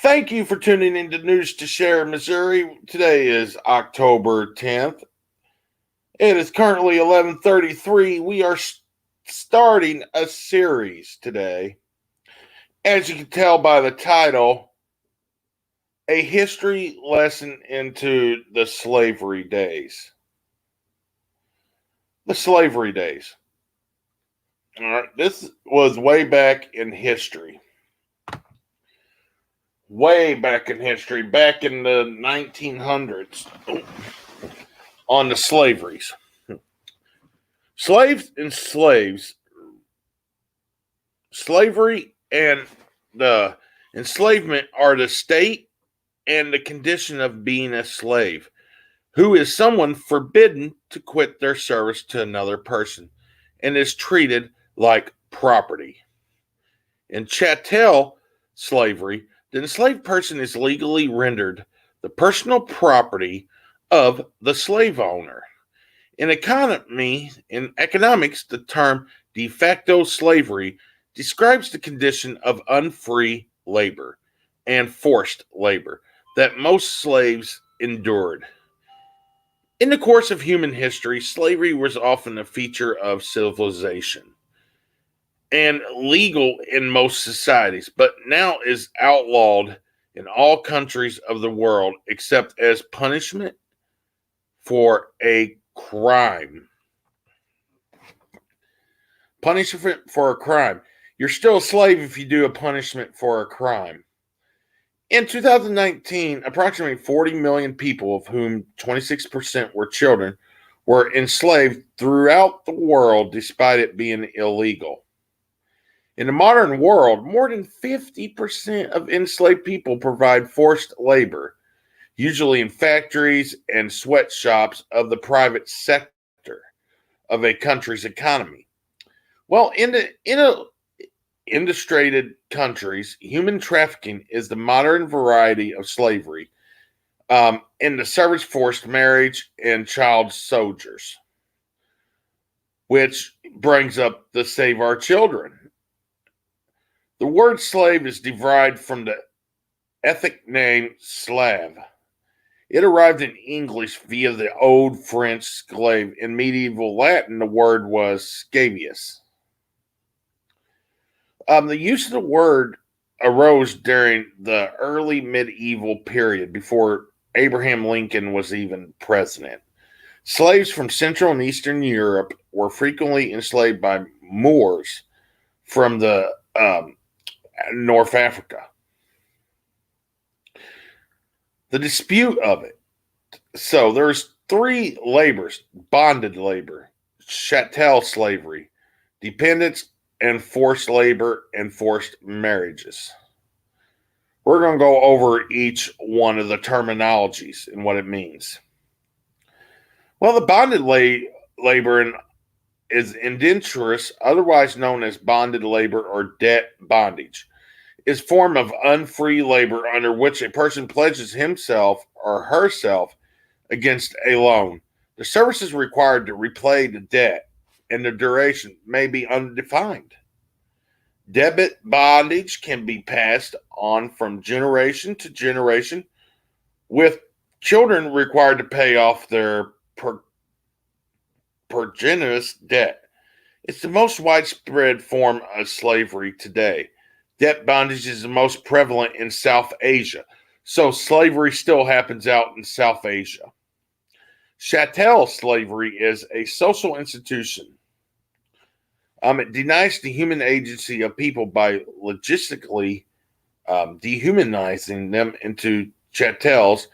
Thank you for tuning in to News to Share, Missouri. Today is October 10th. It is currently 11:33. We are starting a series today. As you can tell by the title, a history lesson into the slavery days. The slavery days. All right, this was way back in history. Way back in history, back in the 1900s, on the slaveries. Slaves and slaves, slavery and the enslavement are the state and the condition of being a slave, who is someone forbidden to quit their service to another person and is treated like property. In chattel slavery, the enslaved person is legally rendered the personal property of the slave owner. In economics, the term de facto slavery describes the condition of unfree labor and forced labor that most slaves endured. In the course of human history, slavery was often a feature of civilization and legal in most societies, but now is outlawed in all countries of the world except as punishment for a crime. Punishment for a crime. You're still a slave if you do a punishment for a crime. In 2019, approximately 40 million people, of whom 26% were children, were enslaved throughout the world despite it being illegal. In the modern world, more than 50% of enslaved people provide forced labor, usually in factories and sweatshops of the private sector of a country's economy. Well, in illustrated countries, human trafficking is the modern variety of slavery in the service forced marriage and child soldiers, which brings up the Save Our Children. The word slave is derived from the ethnic name Slav. It arrived in English via the Old French slave. In medieval Latin, the word was scabious. The use of the word arose during the early medieval period before Abraham Lincoln was even president. Slaves from Central and Eastern Europe were frequently enslaved by Moors from the North Africa. The dispute of it. So there's three labors: bonded labor, chattel slavery, dependence, and forced labor and forced marriages. We're going to go over each one of the terminologies and what it means. Well, the bonded labor is indenturous, otherwise known as bonded labor or debt bondage, is a form of unfree labor under which a person pledges himself or herself against a loan. The services required to repay the debt and the duration may be undefined. Debit bondage can be passed on from generation to generation, with children required to pay off their progenitors' debt. It's the most widespread form of slavery today. Debt bondage is the most prevalent in South Asia, so slavery still happens out in South Asia. Chattel slavery is a social institution. It denies the human agency of people by logistically dehumanizing them into chattels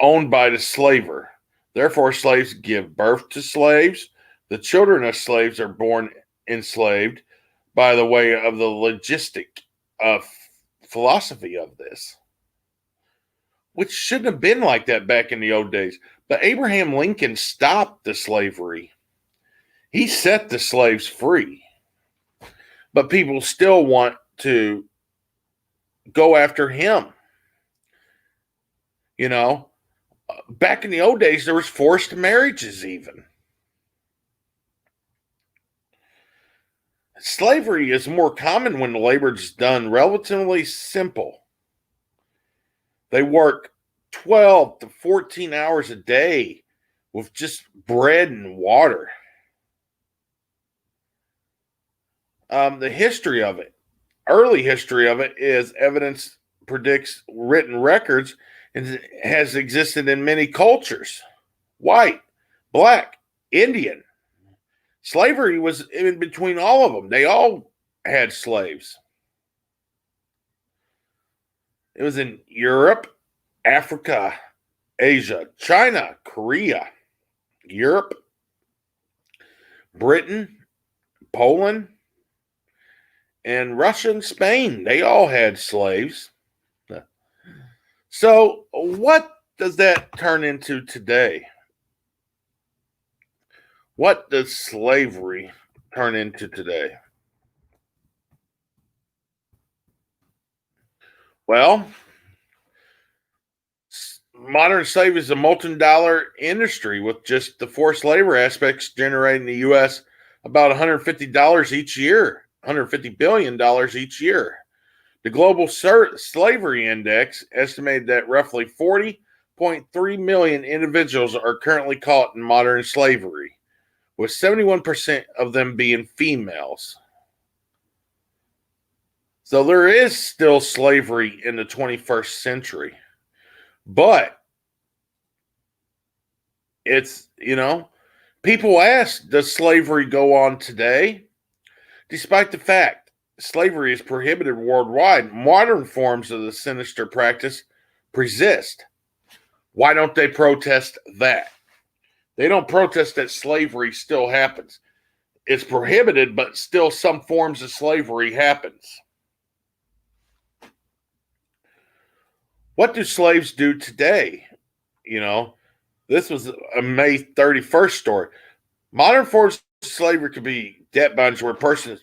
owned by the slaver. Therefore, slaves give birth to slaves. The children of slaves are born enslaved by the way of the logistic philosophy of this, which shouldn't have been like that back in the old days. But Abraham Lincoln stopped the slavery. He set the slaves free. But people still want to go after him. You know, back in the old days, there was forced marriages even. Slavery is more common when the labor is done relatively simple. They work 12 to 14 hours a day with just bread and water. The history of it, early history of it, is evidence predicts written records and has existed in many cultures: white, black, Indian. Slavery was in between all of them. They all had slaves. It was in Europe, Africa, Asia, China, Korea, Europe, Britain, Poland, and Russia and Spain. They all had slaves. So, what does that turn into today? What does slavery turn into today? Well, modern slavery is a multi-dollar industry with just the forced labor aspects generating the U.S. about $150 each year, $150 billion each year. The Global Slavery Index estimated that roughly 40.3 million individuals are currently caught in modern slavery, with 71% of them being females. So there is still slavery in the 21st century. But it's, people ask, does slavery go on today? Despite the fact slavery is prohibited worldwide, modern forms of the sinister practice persist. Why don't they protest that? They don't protest that slavery still happens. It's prohibited, but still some forms of slavery happens. What do slaves do today? This was a May 31st story. Modern forms of slavery could be debt bondage where a person is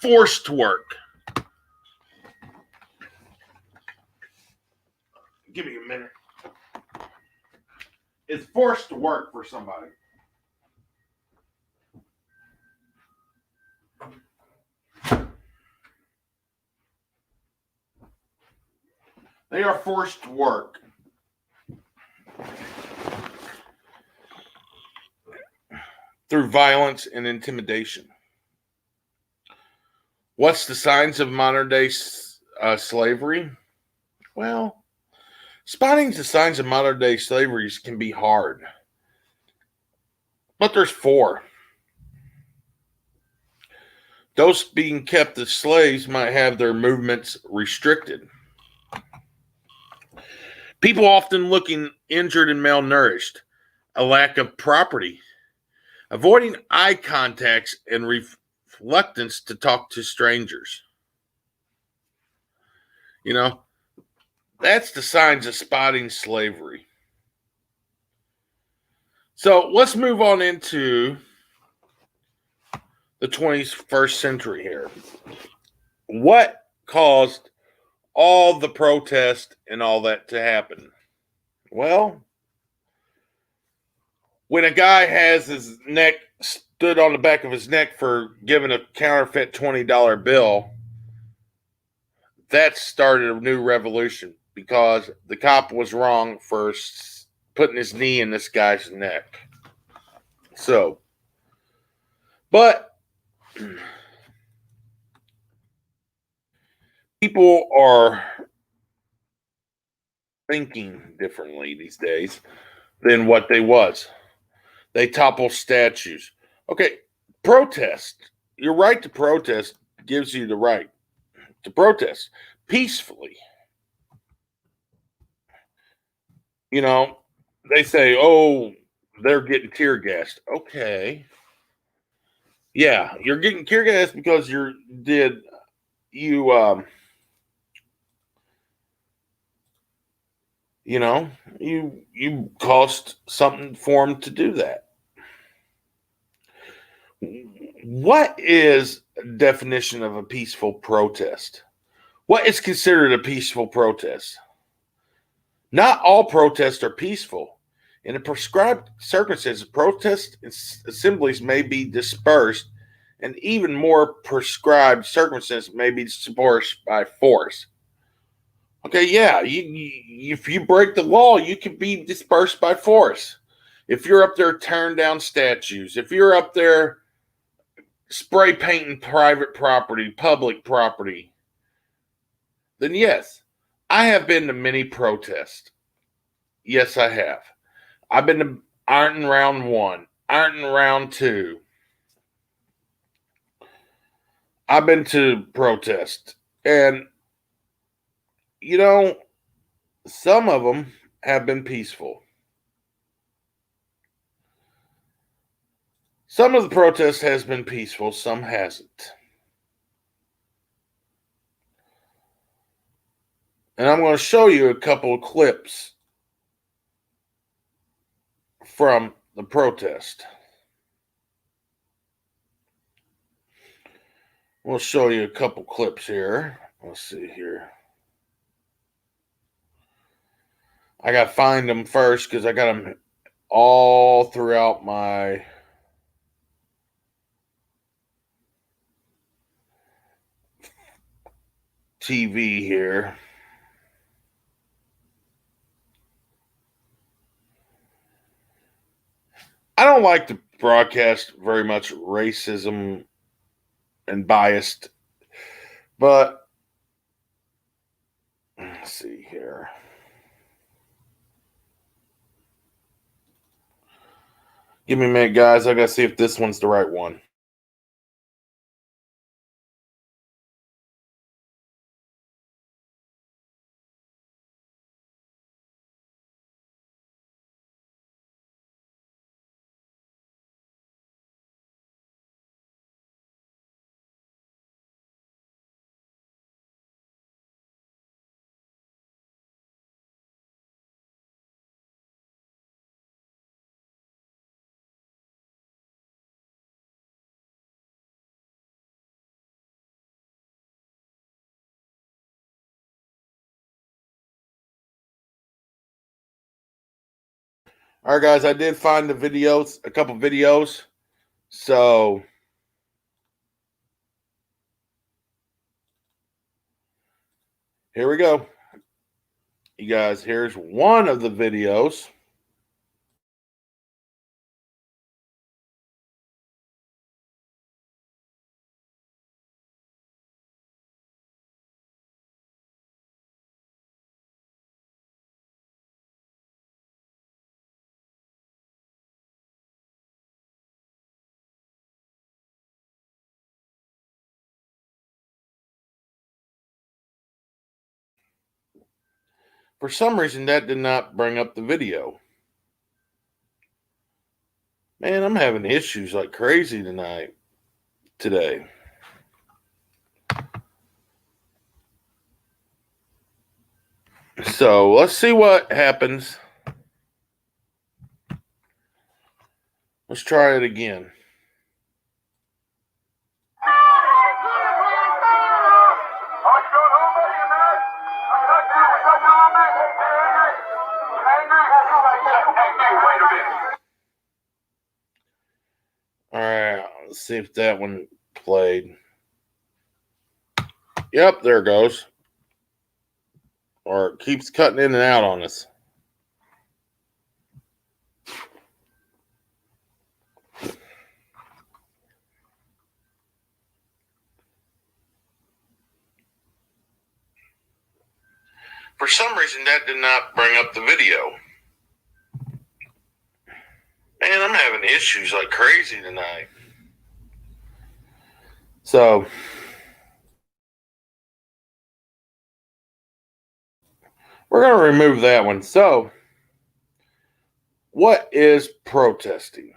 forced to work. Give me a minute. It's forced to work for somebody. They are forced to work. Through violence and intimidation. What's the signs of modern day slavery? Well, spotting the signs of modern day slavery can be hard. But there's 4. Those being kept as slaves might have their movements restricted. People often looking injured and malnourished. A lack of property. Avoiding eye contacts and reluctance to talk to strangers. That's the signs of spotting slavery. So let's move on into the 21st century here. What caused all the protest and all that to happen? Well, when a guy has his neck stood on the back of his neck for giving a counterfeit $20 bill, that started a new revolution because the cop was wrong for putting his knee in this guy's neck. So, but people are thinking differently these days than what they was. They topple statues. Okay, protest. Your right to protest gives you the right to protest peacefully. They say, oh, they're getting tear gassed. Okay. Yeah, you're getting tear gassed because you cost something for them to do that. What is definition of a peaceful protest? What is considered a peaceful protest? Not all protests are peaceful. In a prescribed circumstances, protest assemblies may be dispersed, and even more prescribed circumstances may be dispersed by force. Okay, yeah, if you break the law, you can be dispersed by force. If you're up there tearing down statues, if you're up there spray painting private property, public property, then yes, I have been to many protests. Yes, I have. I've been to Ironton Round 1, Ironton Round 2. I've been to protests. And, you know, some of them have been peaceful. Some of the protest has been peaceful, some hasn't. And I'm going to show you a couple of clips from the protest. We'll show you a couple clips here. Let's see here. I got to find them first because I got them all throughout my TV here. I don't like to broadcast very much racism and biased, but let's see here. Give me a minute, guys. I got to see if this one's the right one. All right, guys, I did find the videos, a couple videos. So here we go. You guys, here's one of the videos. For some reason, that did not bring up the video. Man, I'm having issues like crazy today. So let's see what happens. Let's try it again. All right, let's see if that one played. Yep, there it goes. Or it keeps cutting in and out on us. For some reason, that did not bring up the video. Man, I'm having issues like crazy tonight. So we're going to remove that one. So what is protesting?